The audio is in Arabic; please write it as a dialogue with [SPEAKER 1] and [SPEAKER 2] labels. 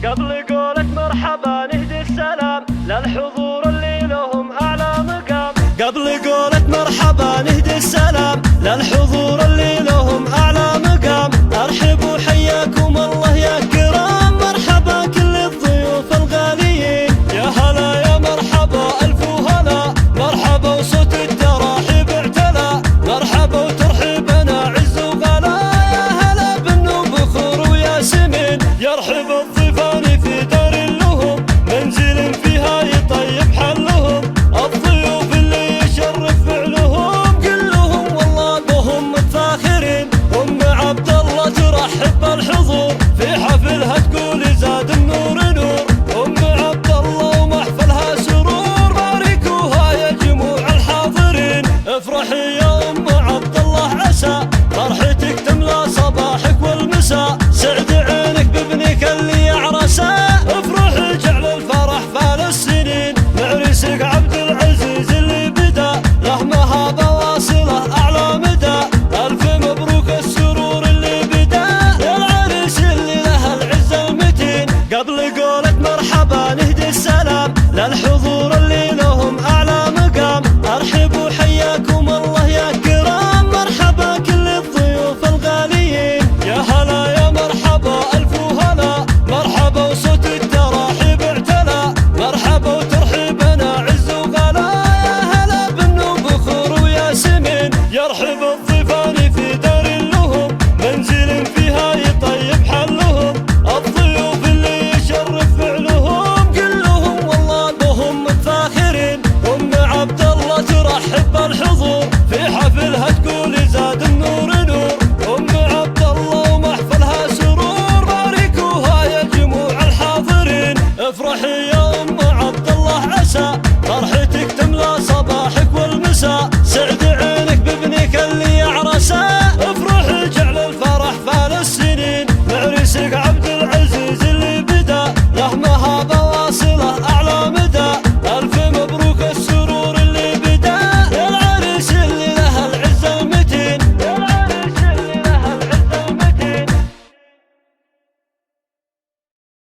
[SPEAKER 1] قبل قولة مرحبا نهدي السلام للحضور اللي لهم أعلى مقام. قبل قولة مرحبا نهدي السلام للحضور اللي لهم أعلى مقام. أرحبوا حياكم الله يا كرام، مرحبا كل الضيوف الغاليين. يا هلا يا مرحبا ألف وهلا، مرحبا وصوت التراحيب اعتلى. مرحبا وترحيبنا عز وغلا، يا هلا بالنوب بخور وياسمين. يرحب الضيفان في دار لهم، منزل فيها يطيب حلهم. الضيوف اللي يشرف فعلهم كلهم والله بهم متفاخرين. أم عبد الله ترحب بالحضور في حفلها تقول زاد النور نور. أم عبد الله ومحفلها سرور، باركوها يا جموع الحاضرين. افرحي يا أم عبد الله عسى فرحتك تملى صباحك والمساء. سعد عينك بابنك اللي عرسه، افرحي جعل الفرح فال السنين. معرسك عبد العزيز اللي بدا له مهابه واصله اعلى مدى. الف مبروك السرور اللي بدا للعريس اللي له العز المتين. قبل قولة مرحبا نهدي السلام للحضور اللي لهم اعلى مقام. ارحبوا حياكم الله يا كرام، مرحبا كل الضيوف الغاليين. يا هلا يا مرحبا ألف وهلا، مرحبا وصوت التراحيب اعتلى. مرحبا وترحيبنا عز وغلا، يا هلا بالنوب بخور وياسمين. يرحب الضيفان في دار لهم، منزل فيها يطيب حلهم. الضيوف اللي يشرف فعلهم كلهم والله بهم متفاخرين. أم عبد الله ترحب بالحضور في حفلها تقول زاد النور نور. أم عبد الله ومحفلها سرور، باركوها يا جموع الحاضرين. افرحي يا أم عبد الله عسى فرحتك تملى صباحك والمساء.